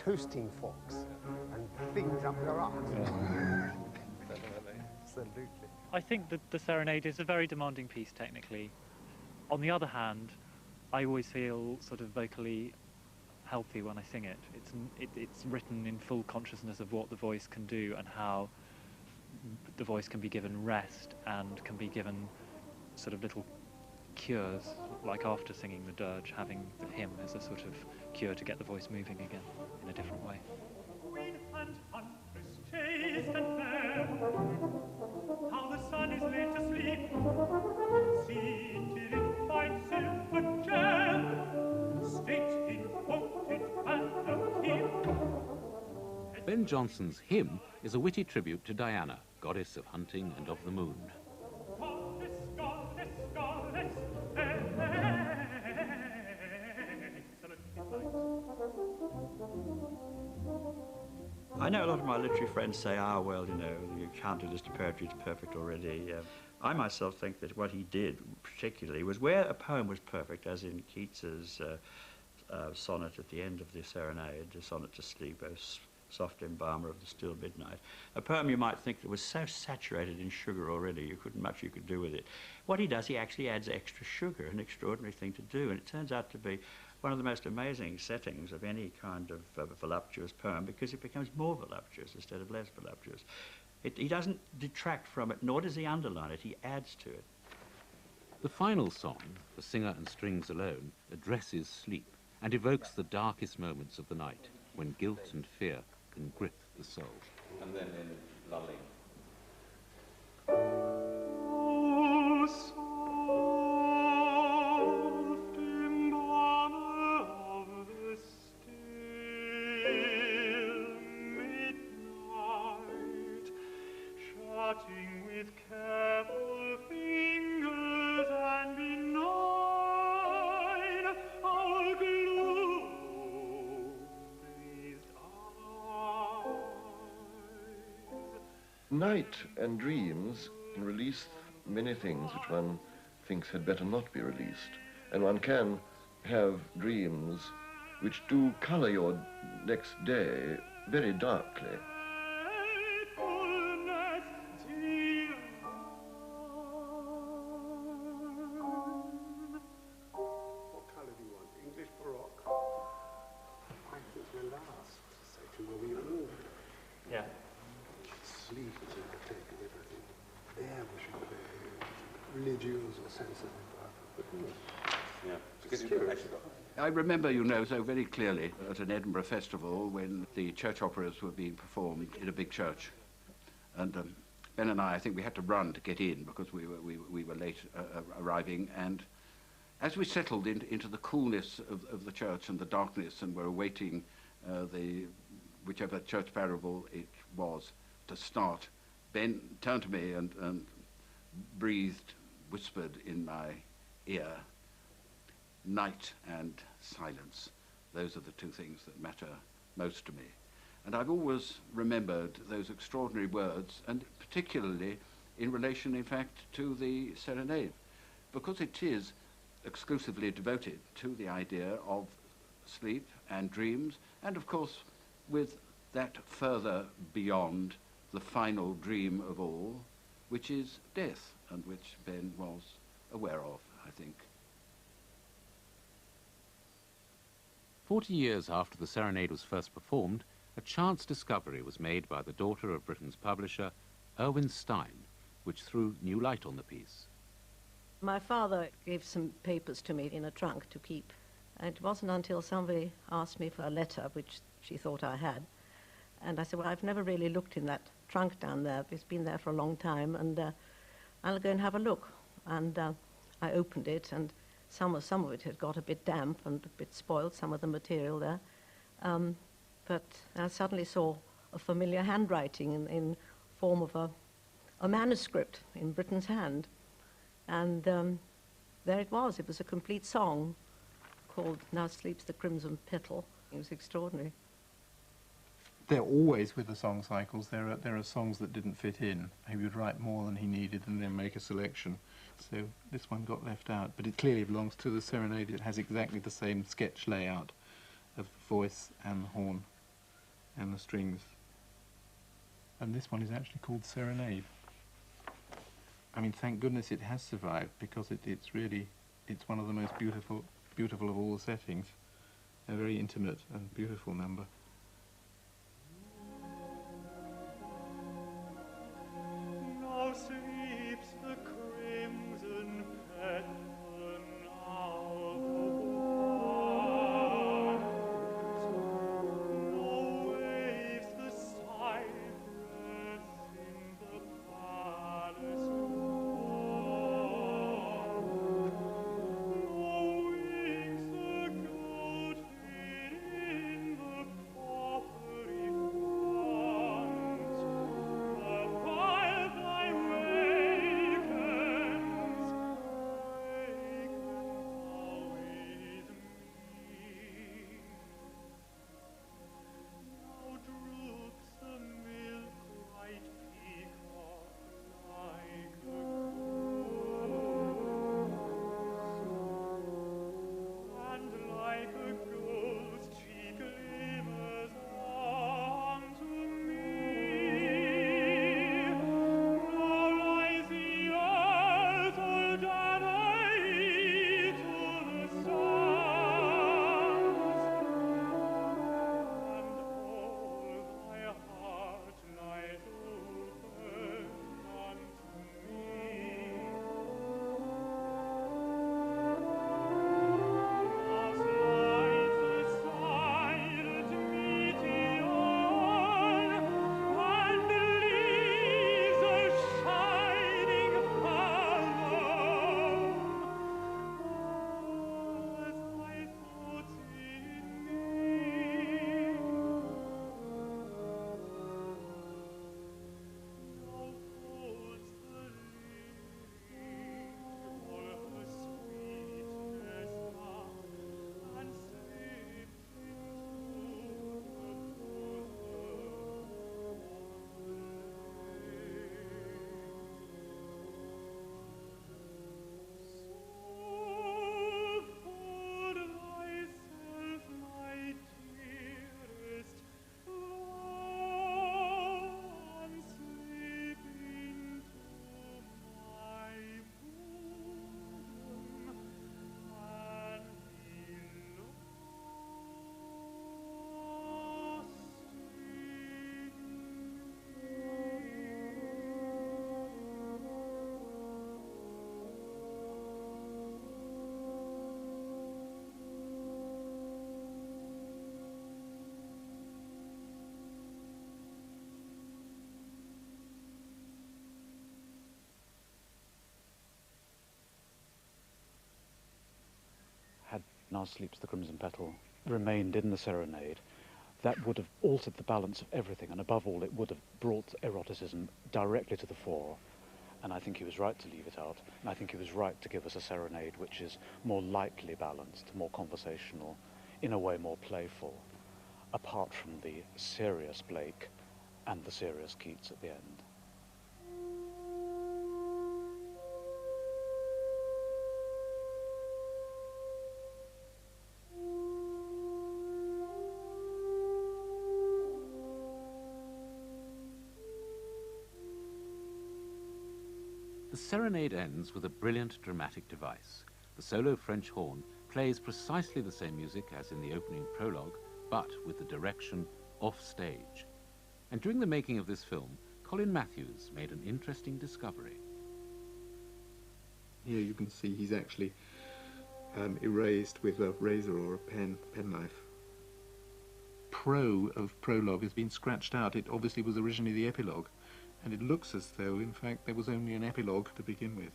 toasting forks and things up your arse. Yeah. Absolutely. I think that the Serenade is a very demanding piece technically. On the other hand, I always feel sort of vocally healthy when I sing it. It's written in full consciousness of what the voice can do and how the voice can be given rest and can be given sort of little cures, like after singing the dirge, having the hymn as a sort of cure to get the voice moving again in a different way. Queen and huntress chaste and fair, how the sun is laid to sleep, seated in fine silver chair, state in votive and keep. Ben Jonson's hymn is a witty tribute to Diana, goddess of hunting and of the moon. I know a lot of my literary friends say, well, you know, you can't do this to poetry, it's perfect already. I myself think that what he did particularly was where a poem was perfect, as in Keats's sonnet at the end of the Serenade, the sonnet to sleep, O soft embalmer of the still midnight, a poem you might think that was so saturated in sugar already you couldn't much you could do with it. What he does, he actually adds extra sugar, an extraordinary thing to do, and it turns out to be one of the most amazing settings of any kind of voluptuous poem, because it becomes more voluptuous instead of less voluptuous. He doesn't detract from it, nor does he underline it, he adds to it. The final song, for singer and strings alone, addresses sleep and evokes the darkest moments of the night, when guilt and fear can grip the soul. And then in lulling. Night and dreams can release many things which one thinks had better not be released. And one can have dreams which do colour your next day very darkly. What colour do you want? English Baroque? I think we're last. So will we all? Yeah. Sleep is overtaken everything. There we should be religious or sensitive. Yeah, because you've actually got... I remember, you know, so very clearly at an Edinburgh festival when the church operas were being performed in a big church. And Ben and I think we had to run to get in because we were late arriving. And as we settled into the coolness of the church and the darkness and were awaiting whichever church parable it was to start, Ben turned to me and breathed, whispered in my ear, night and silence. Those are the two things that matter most to me. And I've always remembered those extraordinary words, and particularly in relation, in fact, to the Serenade, because it is exclusively devoted to the idea of sleep and dreams, and of course with that further beyond the final dream of all, which is death, and which Ben was aware of, I think. 40 years after the Serenade was first performed, a chance discovery was made by the daughter of Britain's publisher, Erwin Stein, which threw new light on the piece. My father gave some papers to me in a trunk to keep, and it wasn't until somebody asked me for a letter, which she thought I had, and I said, well, I've never really looked in that trunk down there. It's been there for a long time, and I'll go and have a look. And I opened it, and some of it had got a bit damp and a bit spoiled, some of the material there. But I suddenly saw a familiar handwriting in form of a manuscript in Britten's hand. And there it was. It was a complete song called Now Sleeps the Crimson Petal. It was extraordinary. They're always with the song cycles. There are songs that didn't fit in. He would write more than he needed and then make a selection. So this one got left out, but it clearly belongs to the Serenade. It has exactly the same sketch layout of voice and horn. and the strings. And this one is actually called Serenade. I mean, thank goodness it has survived, because it's one of the most beautiful of all the settings. A very intimate and beautiful number. Now sleeps the crimson petal, now the wines. Now waves the cypress in the palace wall. Now winks the goldfinch in the porphyry font. While thy wakens, waken thou with me. Now droops the milk-white peacock like a ghost, and like a ghost she glimmers unto me. Now lies the earth all donate to the stars, and all thy heart lies open unto me. Now slides the silent meteor, and leaves a shining halo. As thy thoughts in me, now folds the lily all her sweetness up, and slips into the bosom of the lake. So fold thyself, my dearest, and slip into my bosom, and be lost Had Now Sleeps the Crimson Petal remained in the serenade, that would have altered the balance of everything, and above all, it would have brought eroticism directly to the fore. And I think he was right to leave it out, and I think he was right to give us a serenade which is more lightly balanced, more conversational, in a way more playful, apart from the serious Blake and the serious Keats at the end. The serenade ends with a brilliant dramatic device. The solo French horn plays precisely the same music as in the opening prologue, but with the direction off stage. And during the making of this film, Colin Matthews made an interesting discovery. Here you can see he's actually erased with a razor or a penknife. Of prologue has been scratched out. It obviously was originally the epilogue, and it looks as though, in fact, there was only an epilogue to begin with.